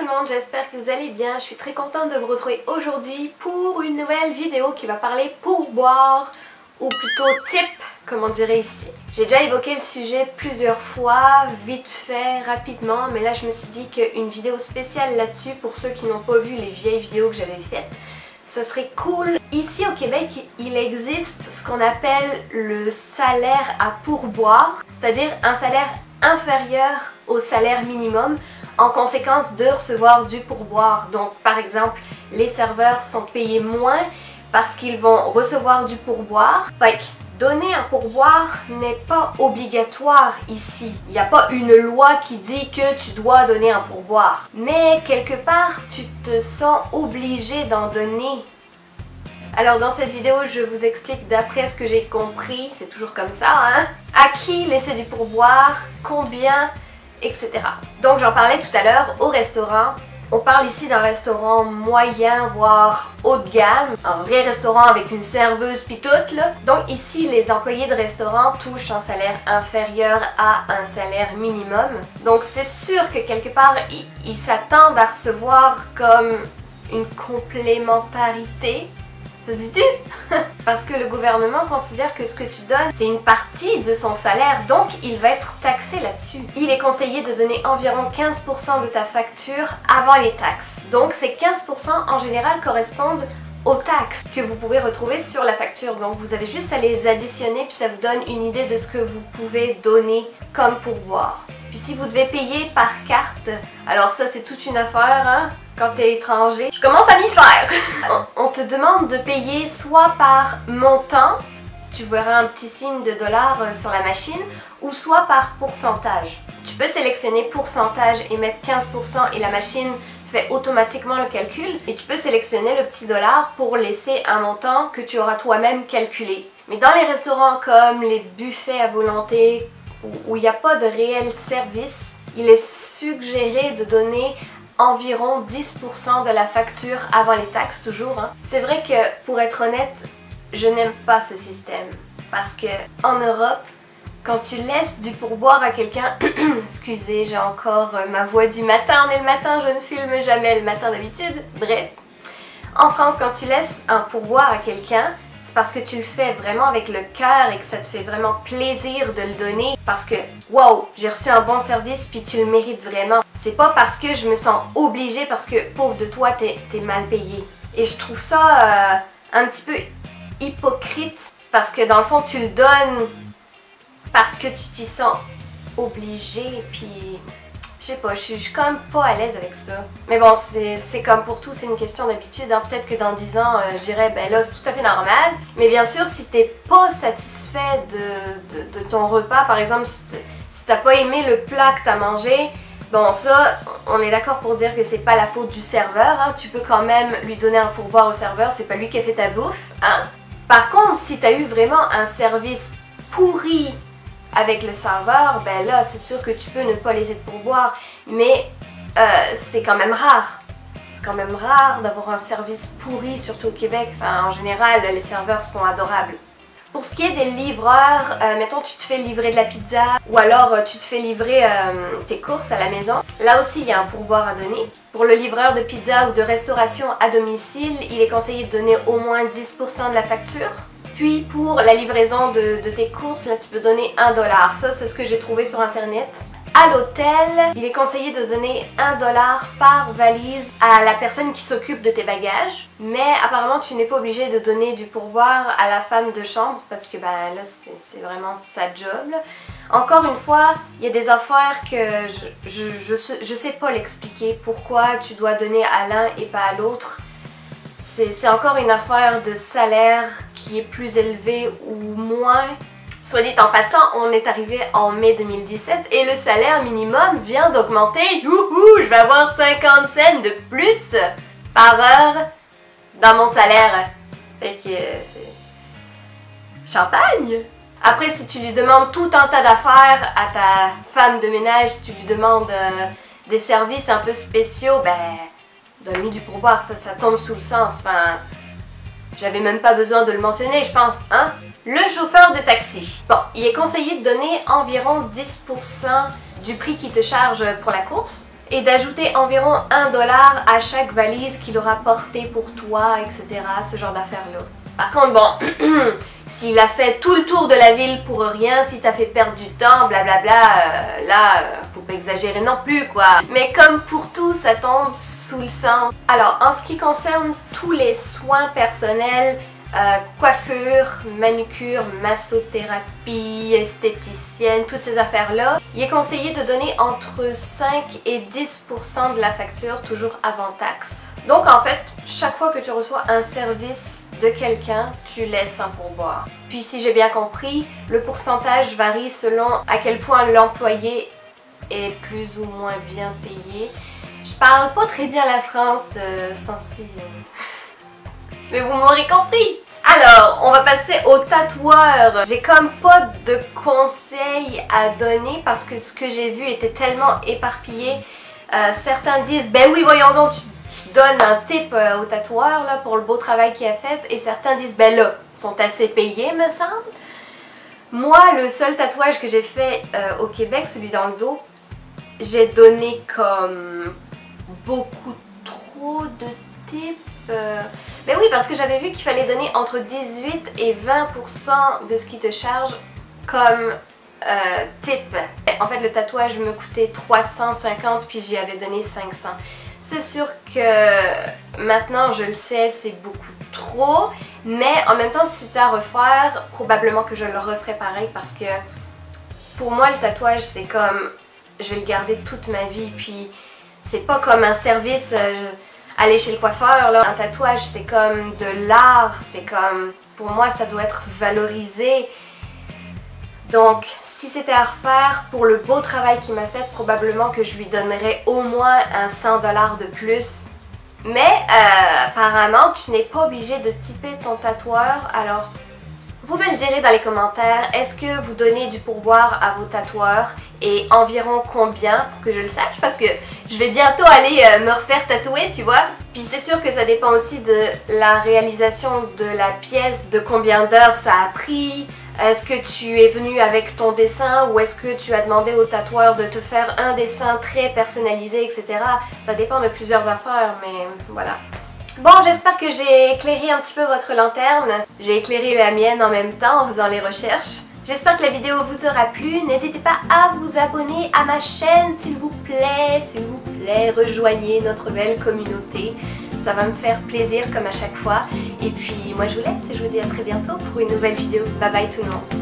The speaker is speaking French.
tout le monde, j'espère que vous allez bien. Je suis très contente de vous retrouver aujourd'hui pour une nouvelle vidéo qui va parler pourboire ou plutôt tip, comme on dirait ici. J'ai déjà évoqué le sujet plusieurs fois, vite fait, rapidement, mais là je me suis dit qu'une vidéo spéciale là-dessus pour ceux qui n'ont pas vu les vieilles vidéos que j'avais faites, ça serait cool. Ici au Québec, il existe ce qu'on appelle le salaire à pourboire, c'est-à-dire un salaire inférieur au salaire minimum en conséquence de recevoir du pourboire. Donc par exemple, les serveurs sont payés moins parce qu'ils vont recevoir du pourboire. Fait que donner un pourboire n'est pas obligatoire ici. Il n'y a pas une loi qui dit que tu dois donner un pourboire. Mais quelque part, tu te sens obligé d'en donner. Alors dans cette vidéo, je vous explique d'après ce que j'ai compris, c'est toujours comme ça, hein? À qui laisser du pourboire, combien, etc. Donc j'en parlais tout à l'heure au restaurant. On parle ici d'un restaurant moyen, voire haut de gamme. Un vrai restaurant avec une serveuse pis tout là. Donc ici, les employés de restaurant touchent un salaire inférieur à un salaire minimum. Donc c'est sûr que quelque part, ils s'attendent à recevoir comme une complémentarité. Ça se dit-tu? Parce que le gouvernement considère que ce que tu donnes, c'est une partie de son salaire, donc il va être taxé là-dessus. Il est conseillé de donner environ 15% de ta facture avant les taxes. Donc ces 15% en général correspondent aux taxes que vous pouvez retrouver sur la facture. Donc vous avez juste à les additionner puis ça vous donne une idée de ce que vous pouvez donner comme pourboire. Puis si vous devez payer par carte, alors ça c'est toute une affaire, hein? Quand tu es étranger, je commence à m'y faire. On te demande de payer soit par montant, tu verras un petit signe de dollar sur la machine, ou soit par pourcentage. Tu peux sélectionner pourcentage et mettre 15% et la machine fait automatiquement le calcul. Et tu peux sélectionner le petit dollar pour laisser un montant que tu auras toi-même calculé. Mais dans les restaurants comme les buffets à volonté, où il n'y a pas de réel service, il est suggéré de donner environ 10% de la facture avant les taxes, toujours. Hein. C'est vrai que, pour être honnête, je n'aime pas ce système. Parce que en Europe, quand tu laisses du pourboire à quelqu'un... Excusez, j'ai encore ma voix du matin. On est le matin, je ne filme jamais le matin d'habitude. Bref. En France, quand tu laisses un pourboire à quelqu'un, c'est parce que tu le fais vraiment avec le cœur et que ça te fait vraiment plaisir de le donner. Parce que, wow, j'ai reçu un bon service puis tu le mérites vraiment. C'est pas parce que je me sens obligée parce que, pauvre de toi, t'es mal payé. Et je trouve ça un petit peu hypocrite parce que dans le fond, tu le donnes parce que tu t'y sens obligée puis... Je sais pas, je suis quand même pas à l'aise avec ça. Mais bon, c'est comme pour tout, c'est une question d'habitude. Hein. Peut-être que dans 10 ans, je dirais, ben là, c'est tout à fait normal. Mais bien sûr, si t'es pas satisfait de ton repas, par exemple, si t'as pas aimé le plat que t'as mangé, bon ça, on est d'accord pour dire que c'est pas la faute du serveur. Hein. Tu peux quand même lui donner un pourboire au serveur, c'est pas lui qui a fait ta bouffe. Hein. Par contre, si t'as eu vraiment un service pourri avec le serveur, ben là, c'est sûr que tu peux ne pas laisser de pourboire, mais c'est quand même rare. C'est quand même rare d'avoir un service pourri, surtout au Québec. Enfin, en général, les serveurs sont adorables. Pour ce qui est des livreurs, mettons tu te fais livrer de la pizza ou alors tu te fais livrer tes courses à la maison. Là aussi, il y a un pourboire à donner. Pour le livreur de pizza ou de restauration à domicile, il est conseillé de donner au moins 10% de la facture. Puis pour la livraison de tes courses, là tu peux donner $1. Ça c'est ce que j'ai trouvé sur internet. À l'hôtel, il est conseillé de donner $1 par valise à la personne qui s'occupe de tes bagages. Mais apparemment tu n'es pas obligé de donner du pourboire à la femme de chambre parce que ben là c'est vraiment sa job. Là. Encore une fois, il y a des affaires que je sais pas l'expliquer. Pourquoi tu dois donner à l'un et pas à l'autre. C'est encore une affaire de salaire qui est plus élevé ou moins. Soit dit en passant, on est arrivé en mai 2017 et le salaire minimum vient d'augmenter. Youhou, je vais avoir 50 cents de plus par heure dans mon salaire. Fait que... champagne! Après, si tu lui demandes tout un tas d'affaires à ta femme de ménage, si tu lui demandes des services un peu spéciaux, ben... donne-lui du pourboire, ça tombe sous le sens. Enfin, j'avais même pas besoin de le mentionner, je pense, hein? Le chauffeur de taxi. Bon, il est conseillé de donner environ 10% du prix qu'il te charge pour la course. et d'ajouter environ 1 dollar à chaque valise qu'il aura portée pour toi, etc. Ce genre d'affaires-là. Par contre, bon, s'il a fait tout le tour de la ville pour rien, si t'as fait perdre du temps, blablabla, là, faut pas exagérer non plus, quoi. Mais comme pour tout, ça tombe sous le sens. Alors, en ce qui concerne tous les soins personnels, coiffure, manucure, massothérapie, esthéticienne, toutes ces affaires-là, il est conseillé de donner entre 5 et 10% de la facture, toujours avant taxe. Donc en fait, chaque fois que tu reçois un service de quelqu'un, tu laisses un pourboire. Puis si j'ai bien compris, le pourcentage varie selon à quel point l'employé est plus ou moins bien payé. Je parle pas très bien la France ce temps-ci. Mais vous m'aurez compris! Alors, on va passer au tatoueur. J'ai comme pas de conseils à donner parce que ce que j'ai vu était tellement éparpillé. Certains disent, ben oui, voyons donc, tu donnes un tip au tatoueur là, pour le beau travail qu'il a fait. Et certains disent, ben là, ils sont assez payés, me semble. Moi, le seul tatouage que j'ai fait au Québec, celui dans le dos, j'ai donné comme beaucoup trop de tips. Ben oui, parce que j'avais vu qu'il fallait donner entre 18 et 20% de ce qui te charge comme tip. En fait, le tatouage me coûtait 350 puis j'y avais donné 500. C'est sûr que maintenant, je le sais, c'est beaucoup trop. Mais en même temps, si c'est à refaire, probablement que je le referai pareil parce que pour moi, le tatouage, c'est comme... je vais le garder toute ma vie. Puis c'est pas comme un service... aller chez le coiffeur, là, un tatouage c'est comme de l'art, c'est comme, pour moi ça doit être valorisé. Donc si c'était à refaire, pour le beau travail qu'il m'a fait, probablement que je lui donnerais au moins un 100 $ de plus. Mais apparemment tu n'es pas obligé de typer ton tatoueur, alors vous me le direz dans les commentaires, est-ce que vous donnez du pourboire à vos tatoueurs et environ combien pour que je le sache parce que je vais bientôt aller me refaire tatouer, tu vois. Puis c'est sûr que ça dépend aussi de la réalisation de la pièce, de combien d'heures ça a pris. Est-ce que tu es venu avec ton dessin ou est-ce que tu as demandé au tatoueur de te faire un dessin très personnalisé, etc. Ça dépend de plusieurs affaires, mais voilà. Bon, j'espère que j'ai éclairé un petit peu votre lanterne. J'ai éclairé la mienne en même temps en faisant les recherches. J'espère que la vidéo vous aura plu. N'hésitez pas à vous abonner à ma chaîne s'il vous plaît. S'il vous plaît, rejoignez notre belle communauté. Ça va me faire plaisir comme à chaque fois. Et puis moi je vous laisse et je vous dis à très bientôt pour une nouvelle vidéo. Bye bye tout le monde.